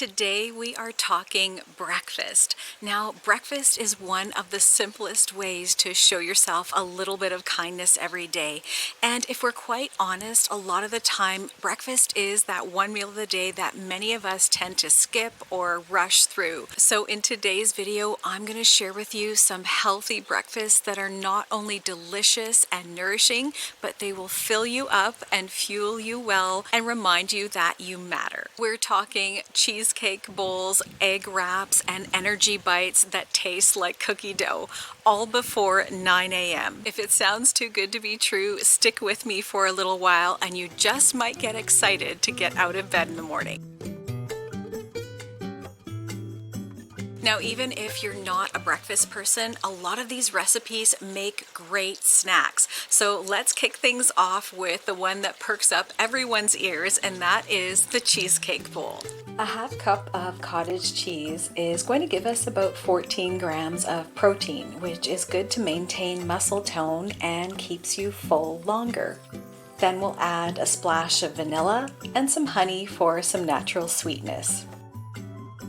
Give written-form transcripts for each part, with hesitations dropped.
Today we are talking breakfast. Now, breakfast is one of the simplest ways to show yourself a little bit of kindness every day. And if we're quite honest, a lot of the time, breakfast is that one meal of the day that many of us tend to skip or rush through. So in today's video, I'm going to share with you some healthy breakfasts that are not only delicious and nourishing, but they will fill you up and fuel you well and remind you that you matter. We're talking cheesecake bowls, egg wraps, and energy bites that taste like cookie dough, all before 9 a.m. If it sounds too good to be true, stick with me for a little while and you just might get excited to get out of bed in the morning. Now, even if you're not a breakfast person, a lot of these recipes make great snacks. So let's kick things off with the one that perks up everyone's ears, and that is the cheesecake bowl. A half cup of cottage cheese is going to give us about 14 grams of protein, which is good to maintain muscle tone and keeps you full longer. Then we'll add a splash of vanilla and some honey for some natural sweetness.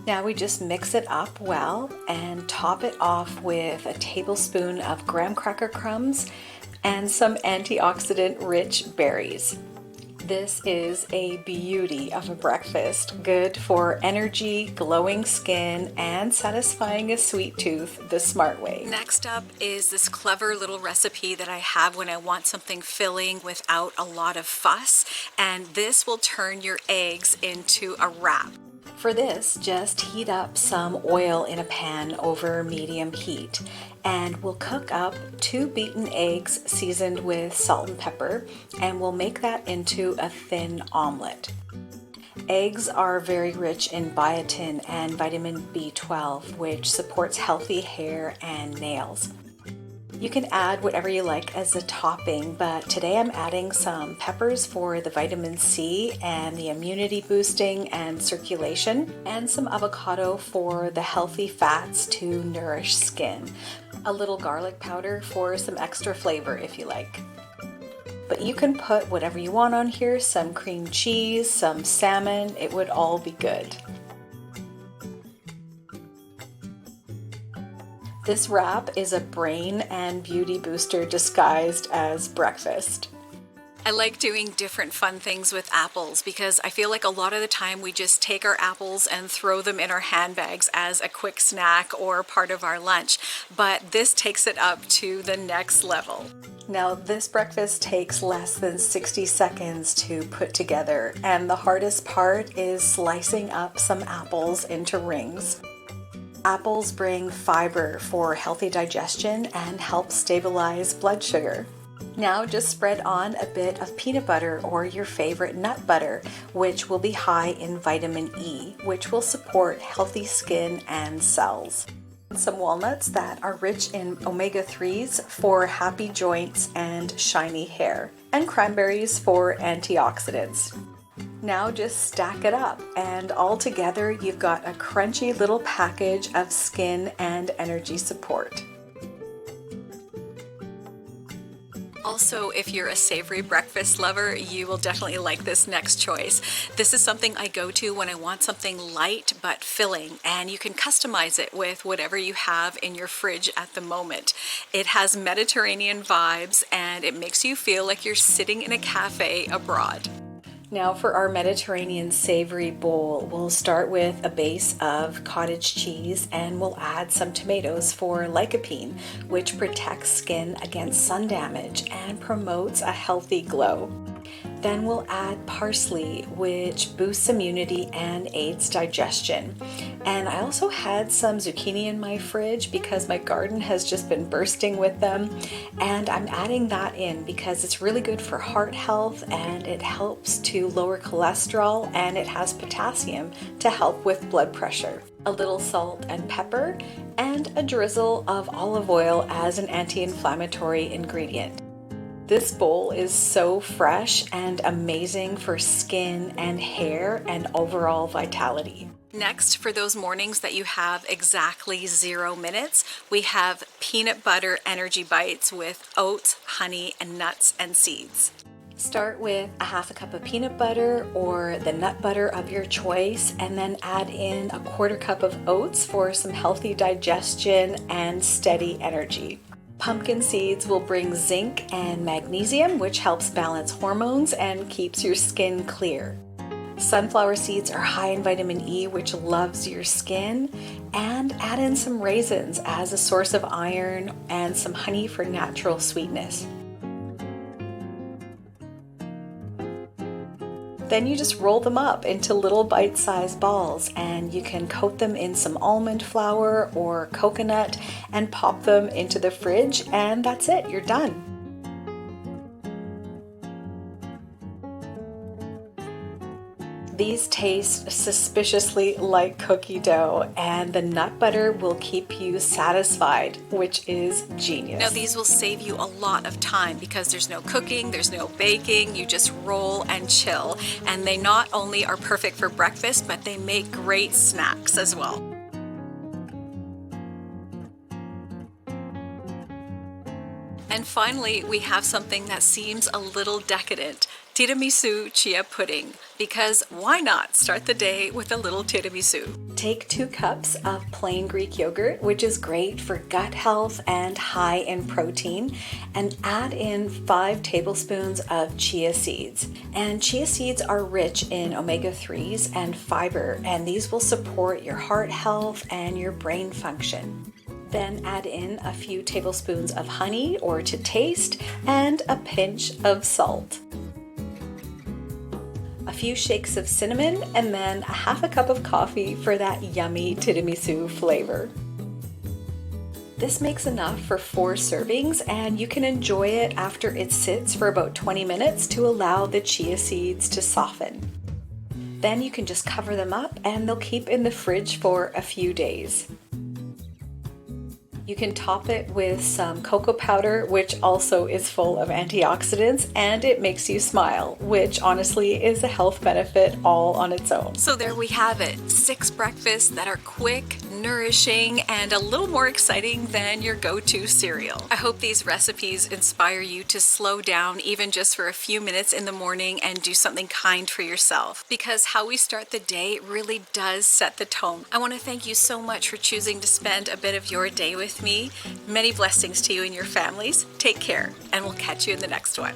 Now we just mix it up well and top it off with a tablespoon of graham cracker crumbs and some antioxidant-rich berries. This is a beauty of a breakfast, good for energy, glowing skin, and satisfying a sweet tooth the smart way. Next up is this clever little recipe that I have when I want something filling without a lot of fuss, and this will turn your eggs into a wrap. For this, just heat up some oil in a pan over medium heat, and we'll cook up 2 beaten eggs seasoned with salt and pepper, and we'll make that into a thin omelet. Eggs are very rich in biotin and vitamin B12, which supports healthy hair and nails. You can add whatever you like as a topping, but today I'm adding some peppers for the vitamin C and the immunity boosting and circulation, and some avocado for the healthy fats to nourish skin. A little garlic powder for some extra flavor if you like. But you can put whatever you want on here, some cream cheese, some salmon, it would all be good. This wrap is a brain and beauty booster disguised as breakfast. I like doing different fun things with apples because I feel like a lot of the time we just take our apples and throw them in our handbags as a quick snack or part of our lunch, but this takes it up to the next level. Now, this breakfast takes less than 60 seconds to put together, and the hardest part is slicing up some apples into rings. Apples bring fiber for healthy digestion and help stabilize blood sugar. Now just spread on a bit of peanut butter or your favorite nut butter, which will be high in vitamin E, which will support healthy skin and cells. Some walnuts that are rich in omega-3s for happy joints and shiny hair, and cranberries for antioxidants. Now just stack it up, and all together you've got a crunchy little package of skin and energy support. Also, if you're a savory breakfast lover, you will definitely like this next choice. This is something I go to when I want something light but filling, and you can customize it with whatever you have in your fridge at the moment. It has Mediterranean vibes, and it makes you feel like you're sitting in a cafe abroad. Now for our Mediterranean savory bowl, we'll start with a base of cottage cheese and we'll add some tomatoes for lycopene, which protects skin against sun damage and promotes a healthy glow. Then we'll add parsley, which boosts immunity and aids digestion. And I also had some zucchini in my fridge because my garden has just been bursting with them. And I'm adding that in because it's really good for heart health and it helps to lower cholesterol, and it has potassium to help with blood pressure. A little salt and pepper and a drizzle of olive oil as an anti-inflammatory ingredient. This bowl is so fresh and amazing for skin and hair and overall vitality. Next, for those mornings that you have exactly 0 minutes, we have peanut butter energy bites with oats, honey, and nuts and seeds. Start with a half a cup of peanut butter or the nut butter of your choice, and then add in a quarter cup of oats for some healthy digestion and steady energy. Pumpkin seeds will bring zinc and magnesium, which helps balance hormones and keeps your skin clear. Sunflower seeds are high in vitamin E, which loves your skin, and add in some raisins as a source of iron and some honey for natural sweetness. Then you just roll them up into little bite-sized balls, and you can coat them in some almond flour or coconut and pop them into the fridge, and that's it, you're done. These taste suspiciously like cookie dough, and the nut butter will keep you satisfied, which is genius. Now these will save you a lot of time because there's no cooking, there's no baking, you just roll and chill. And they not only are perfect for breakfast, but they make great snacks as well. And finally, we have something that seems a little decadent. Tiramisu chia pudding, because why not start the day with a little tiramisu? Take 2 cups of plain Greek yogurt, which is great for gut health and high in protein, and add in 5 tablespoons of chia seeds. And chia seeds are rich in omega-3s and fiber, and these will support your heart health and your brain function. Then add in a few tablespoons of honey or to taste, and a pinch of salt. A few shakes of cinnamon, and then a half a cup of coffee for that yummy tiramisu flavor. This makes enough for 4 servings, and you can enjoy it after it sits for about 20 minutes to allow the chia seeds to soften. Then you can just cover them up and they'll keep in the fridge for a few days. You can top it with some cocoa powder, which also is full of antioxidants, and it makes you smile, which honestly is a health benefit all on its own. So there we have it, 6 breakfasts that are quick, nourishing, and a little more exciting than your go-to cereal. I hope these recipes inspire you to slow down even just for a few minutes in the morning and do something kind for yourself, because how we start the day really does set the tone. I want to thank you so much for choosing to spend a bit of your day with me. Many blessings to you and your families. Take care, and we'll catch you in the next one.